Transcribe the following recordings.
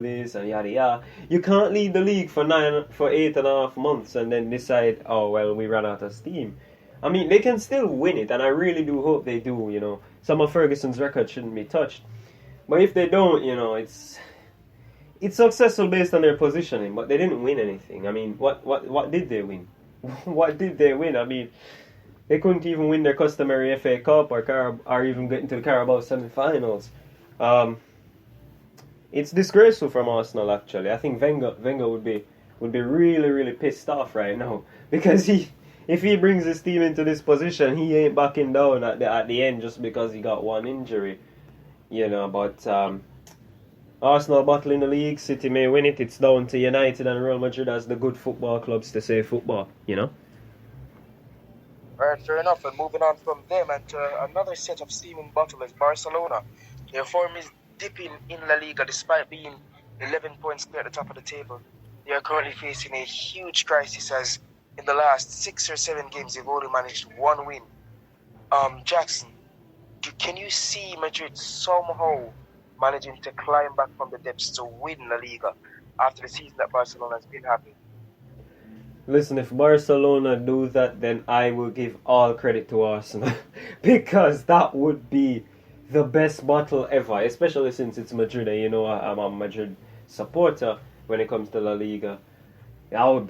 this and yada yada. You can't lead the league for 8.5 months and then decide, oh well, we ran out of steam. I mean, they can still win it, and I really do hope they do. Some of Ferguson's records shouldn't be touched, but if they don't, it's successful based on their positioning. But they didn't win anything. I mean, what did they win? What did they win? I mean, they couldn't even win their customary FA Cup or even get into the Carabao semi-finals. It's disgraceful from Arsenal. Actually, I think Wenger would be really really pissed off right now because if he brings his team into this position, he ain't backing down at the end just because he got one injury. But Arsenal battling the league. City may win it. It's down to United and Real Madrid as the good football clubs to say football. Right, fair enough. And moving on from them, and another set of steaming bottle is Barcelona. Their form is dipping in La Liga despite being 11 points clear at the top of the table. They are currently facing a huge crisis as in the last 6 or 7 games they've only managed one win. Jackson, can you see Madrid somehow managing to climb back from the depths to win La Liga after the season that Barcelona has been having? Listen, if Barcelona do that, then I will give all credit to Arsenal because that would be the best battle ever, especially since it's Madrid. And I'm a Madrid supporter when it comes to La Liga. Oh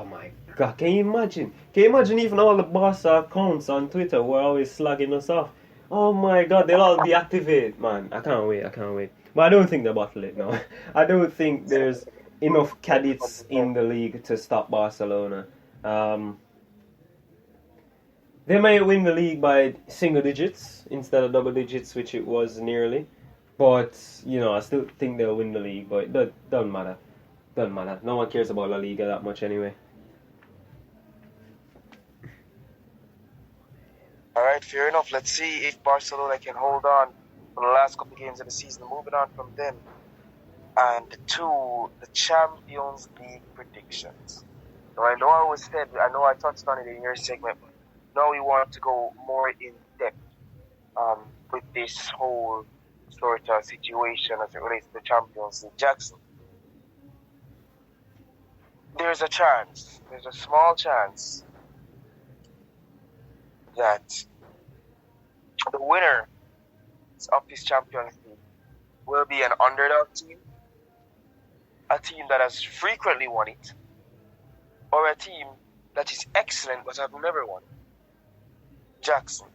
my God, can you imagine? Can you imagine even all the Barca accounts on Twitter who are always slagging us off? Oh my God, they'll all deactivate, man. I can't wait. But I don't think they'll battle it now. I don't think there's enough cadets in the league to stop Barcelona. They might win the league by single digits instead of double digits, which it was nearly. But, I still think they'll win the league, but it doesn't matter. Doesn't matter. No one cares about La Liga that much anyway. Alright, fair enough. Let's see if Barcelona can hold on for the last couple of games of the season. Moving on from them and to the Champions League predictions. Now, I know I touched on it in your segment, but now we want to go more in depth with this whole sort of situation as it relates to the Champions League. Jackson, there's a small chance that the winner of this Champions League will be an underdog team, a team that has frequently won it, or a team that is excellent but have never won it. Jackson,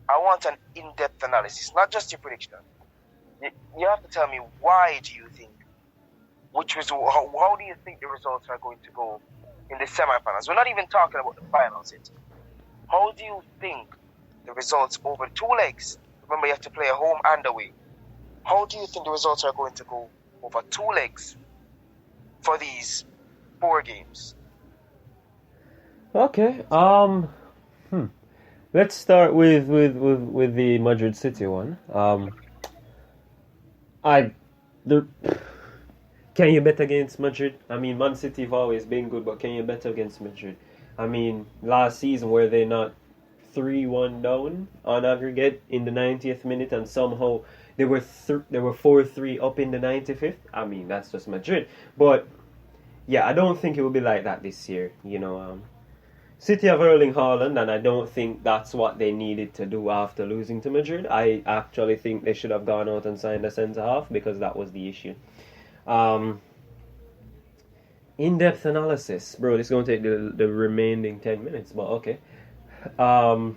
I want an in-depth analysis, not just your prediction. You have to tell me why do you think, how do you think the results are going to go in the semi-finals? We're not even talking about the finals yet. How do you think the results over 2 legs, remember you have to play a home and away, how do you think the results are going to go over 2 legs for these 4 games? Okay. Let's start with the Madrid City one. Can you bet against Madrid? I mean, Man City have always been good, but can you bet against Madrid? I mean, last season were they not 3-1 down on aggregate in the 90th minute, and somehow they were 4-3 up in the 95th? I mean, that's just Madrid. But yeah, I don't think it will be like that this year. City have Erling Haaland, and I don't think that's what they needed to do after losing to Madrid. I actually think they should have gone out and signed a centre half because that was the issue. In-depth analysis, bro. This is going to take the remaining 10 minutes, but okay. No,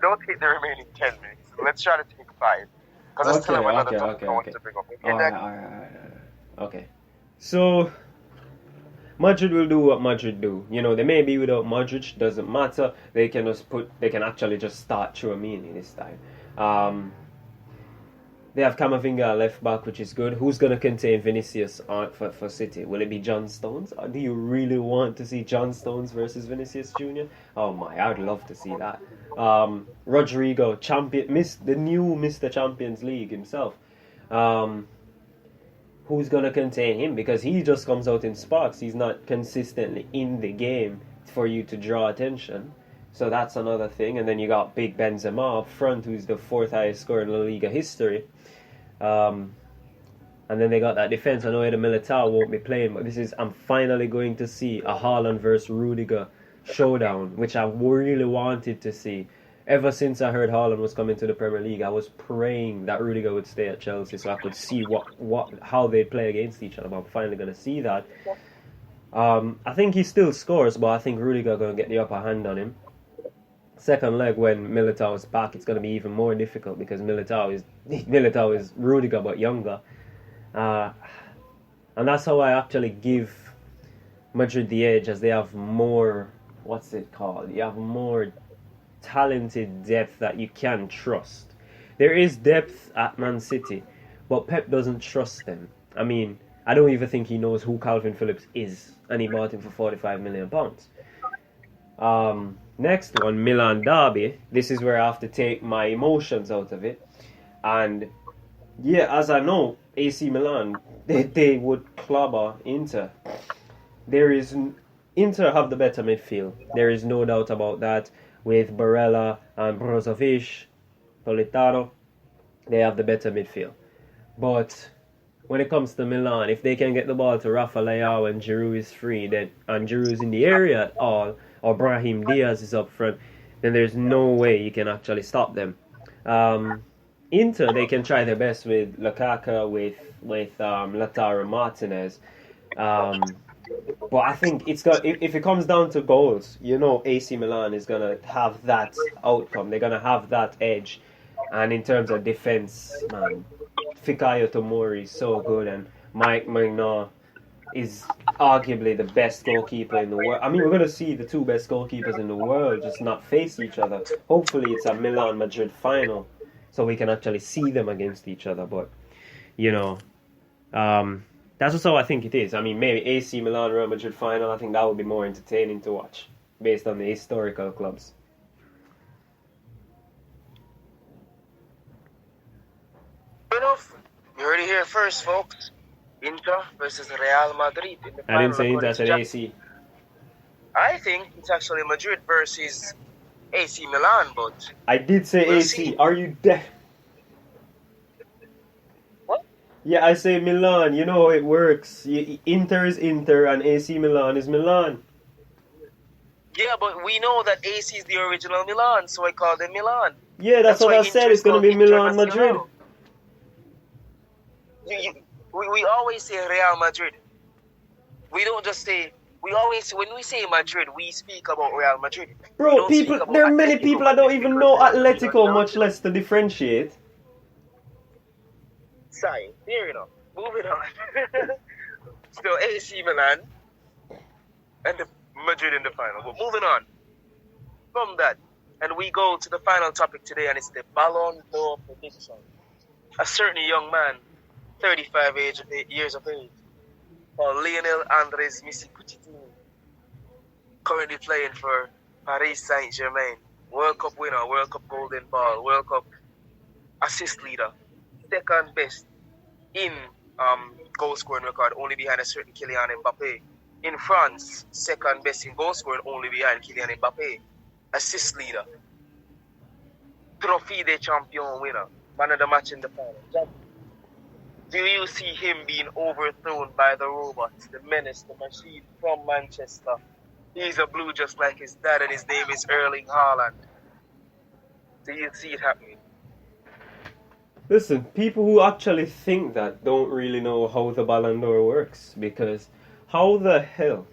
don't take the remaining 10 minutes. Let's try to take 5. Because I still have another topic I want to bring up. Alright. Okay. So, Madrid will do what Madrid do. They may be without Modric, doesn't matter. They can actually just start Tchouaméni this time. They have Camavinga left back, which is good. Who's going to contain Vinicius for City? Will it be John Stones? Or do you really want to see John Stones versus Vinicius Jr.? Oh my, I'd love to see that. Rodrigo, the new Mr. Champions League himself. Who's going to contain him? Because he just comes out in sparks. He's not consistently in the game for you to draw attention. So that's another thing. And then you got Big Benzema up front, who's the 4th highest scorer in La Liga history. And then they got that defense. I know Eder Militao won't be playing, but I'm finally going to see a Haaland versus Rudiger showdown, which I really wanted to see. Ever since I heard Haaland was coming to the Premier League, I was praying that Rudiger would stay at Chelsea so I could see how they'd play against each other. But I'm finally going to see that. I think he still scores, but I think Rudiger going to get the upper hand on him. Second leg, when Militao is back, it's going to be even more difficult because Militao is Rudiger but younger. And that's how I actually give Madrid the edge, as they have more, what's it called? You have more talented depth that you can trust. There is depth at Man City, but Pep doesn't trust them. I mean, I don't even think he knows who Calvin Phillips is, and he bought him for £45 million. Next one, Milan derby. This is where I have to take my emotions out of it. And yeah, as I know, AC Milan, they would clobber Inter. Inter have the better midfield. There is no doubt about that. With Barella and Brozovic, Politano, they have the better midfield. But when it comes to Milan, if they can get the ball to Rafa Leao and Giroud is free, and Giroud is in the area at all, or Brahim Diaz is up front, then there's no way you can actually stop them. Inter, they can try their best with Lukaku, with Lautaro Martinez. But I think if it comes down to goals, AC Milan is going to have that outcome. They're going to have that edge. And in terms of defense, man, Fikayo Tomori is so good, and Mike Maignan is arguably the best goalkeeper in the world. I mean, we're going to see the two best goalkeepers in the world just not face each other. Hopefully it's a Milan-Madrid final, so we can actually see them against each other. But, that's just how I think it is. I mean, maybe AC Milan, Real Madrid final, I think that would be more entertaining to watch, based on the historical clubs. Enough. You heard it here first, folks. Inter versus Real Madrid in the final. I didn't say Inter, I said AC. I think it's actually Madrid versus AC Milan, but I did say we'll AC. see. Are you deaf? What? Yeah, I say Milan. You know how it works. Inter is Inter and AC Milan is Milan. Yeah, but we know that AC is the original Milan, so I call them Milan. Yeah, that's what why I said. Inter It's is going to be called Milan Madrid. Internazionale. We always say Real Madrid. We don't just say. When we say Madrid, we speak about Real Madrid. Bro, there are many people that don't even know Atletico, much less to differentiate. Sorry, fair enough. Moving on. Still AC Milan and the Madrid in the final. But moving on from that, and we go to the final topic today, and it's the Ballon d'Or prediction. A certain young man, 35 years of age, called Lionel Andres Messi Coutinho, currently playing for Paris Saint-Germain, World Cup winner, World Cup Golden Ball, World Cup assist leader, second best in goal scoring record, only behind a certain Kylian Mbappe. In France, second best in goal scoring, only behind Kylian Mbappe. Assist leader, Trophée des Champions winner, man of the match in the final. Do you see him being overthrown by the robots, the menace, the machine from Manchester? He's a blue just like his dad, and his name is Erling Haaland. Do you see it happening? Listen, people who actually think that don't really know how the Ballon d'Or works, because how the hell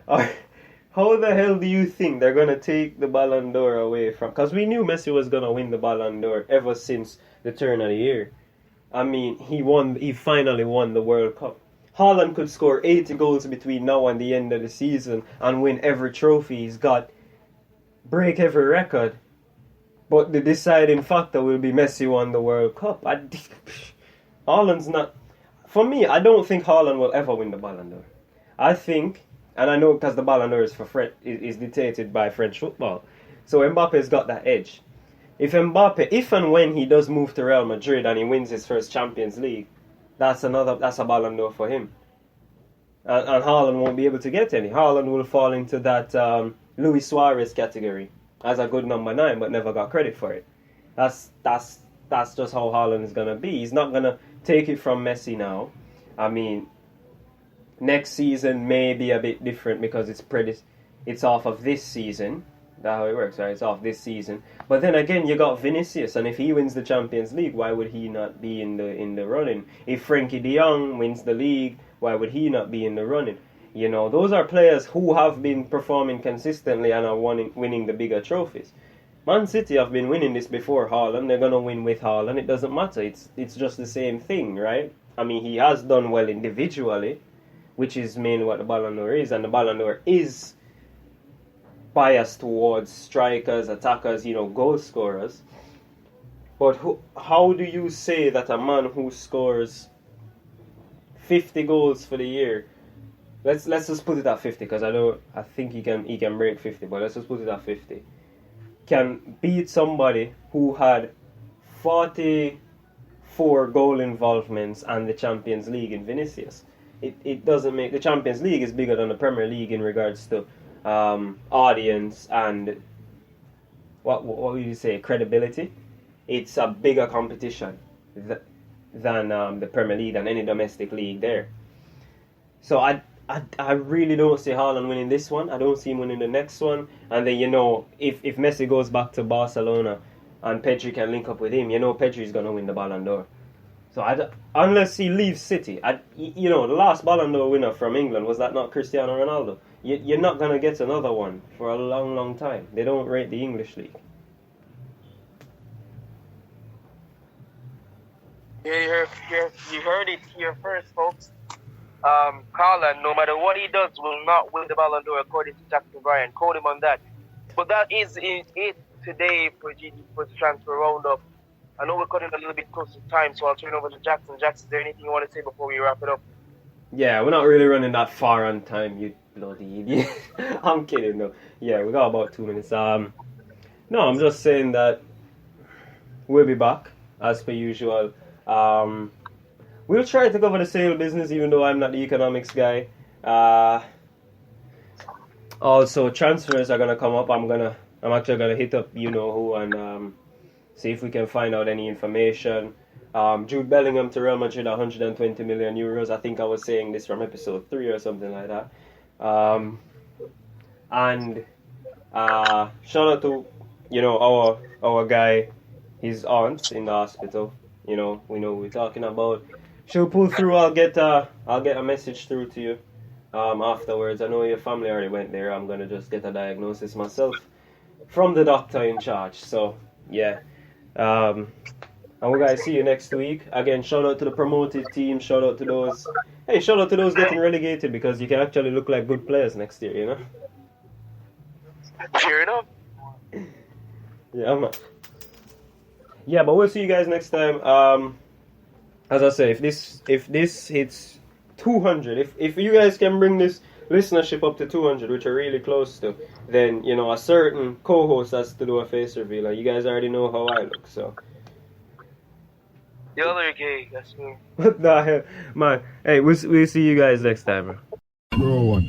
do you think they're going to take the Ballon d'Or away from... Because we knew Messi was going to win the Ballon d'Or ever since the turn of the year. I mean, he finally won the World Cup. Haaland could score 80 goals between now and the end of the season and win every trophy he's got, break every record. But the deciding factor will be Messi won the World Cup. Haaland's not... For me, I don't think Haaland will ever win the Ballon d'Or. I think, and I know because the Ballon d'Or is dictated by French football, so Mbappe's got that edge. If and when he does move to Real Madrid and he wins his first Champions League, that's a Ballon d'Or for him. And Haaland won't be able to get any. Haaland will fall into that Luis Suarez category as a good number 9, but never got credit for it. That's just how Haaland is gonna be. He's not gonna take it from Messi now. I mean, next season may be a bit different because it's off of this season. That's how it works, right? It's off this season. But then again, you got Vinicius, and if he wins the Champions League, why would he not be in the running? If Frankie de Jong wins the league, why would he not be in the running? You know, those are players who have been performing consistently and are winning the bigger trophies. Man City have been winning this before Haaland. They're gonna win with Haaland. It doesn't matter. It's just the same thing, right? I mean, he has done well individually, which is mainly what the Ballon d'Or is, and the Ballon d'Or is biased towards strikers, attackers, you know, goal scorers. But how do you say that a man who scores 50 goals for the year, let's just put it at 50, because I think he can break 50, but let's just put it at 50, can beat somebody who had 44 goal involvements and the Champions League in Vinicius? It doesn't make... The Champions League is bigger than the Premier League in regards to audience and what would you say, credibility. It's a bigger competition than the Premier League, than any domestic league there. So I really don't see Haaland winning this one. I don't see him winning the next one. And then, you know, if Messi goes back to Barcelona and Pedri can link up with him, you know Pedri's going to win the Ballon d'Or. So unless he leaves City, you know, the last Ballon d'Or winner from England, was that not Cristiano Ronaldo? You're not going to get another one for a long, long time. They don't rate the English league. Yeah, you heard it here first, folks. Haaland, no matter what he does, will not win the Ballon d'Or according to Jackson Bryan. Quote him on that. But that is it today for GD Sports Transfer Roundup. I know we're cutting a little bit close to time, so I'll turn over to Jackson. Jackson, is there anything you want to say before we wrap it up? Yeah, we're not really running that far on time, you bloody idiot. I'm kidding, though. Yeah, we got about 2 minutes. No, I'm just saying that we'll be back, as per usual. We'll try to cover the sale business, even though I'm not the economics guy. Also, transfers are gonna come up. I'm actually gonna hit up you know who and see if we can find out any information. Jude Bellingham to Real Madrid, 120 million euros. I think I was saying this from episode 3 or something like that. And shout out to, you know, our guy, his aunt in the hospital. You know, we know what we're talking about. She'll pull through. I'll get a message through to you afterwards. I know your family already went there. I'm gonna just get a diagnosis myself from the doctor in charge. So yeah. And we're gonna see you next week. Again, shout out to the promoted team. Shout out to those getting relegated, because you can actually look like good players next year, you know? Fair enough. Yeah, man. Yeah, but we'll see you guys next time. As I say, if this hits 200, if you guys can bring this listenership up to 200, which are really close to, then, you know, a certain co-host has to do a face reveal, and you guys already know how I look, so. The other gay, that's me. What the hell? Man, hey, we'll see you guys next time, bro. Bro one.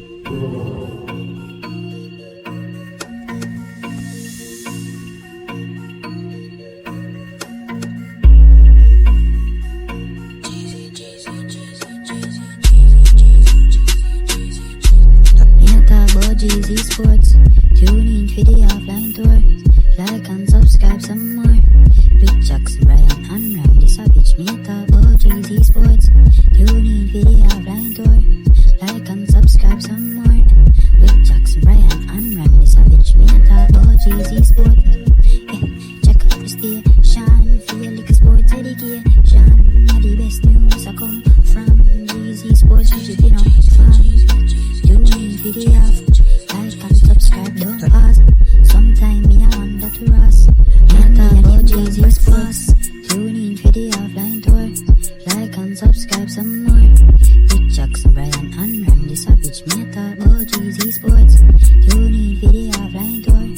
Jeezy Sports, tune in for the offline tour. Like and subscribe some more. With Jackson Bryan and Randy Savage, me talk about Jeezy Sports. Tune in for the offline tour. Like and subscribe some more. With Jackson Bryan and Randy Savage, me talk about Jeezy Sports. Yeah, check out the station. Feel like a sports education. Yeah, the best news I come from Jeezy Sports. You should be on from. Tune in for the offline. Like and subscribe, don't pause. Sometime me I wonder to us. Me talk about Jeezy Sports. Tune in for the offline tour. Like and subscribe some more. With Jackson Bryan and Randy Savage. Me talk about Jeezy Sports. Tune in for the offline tour.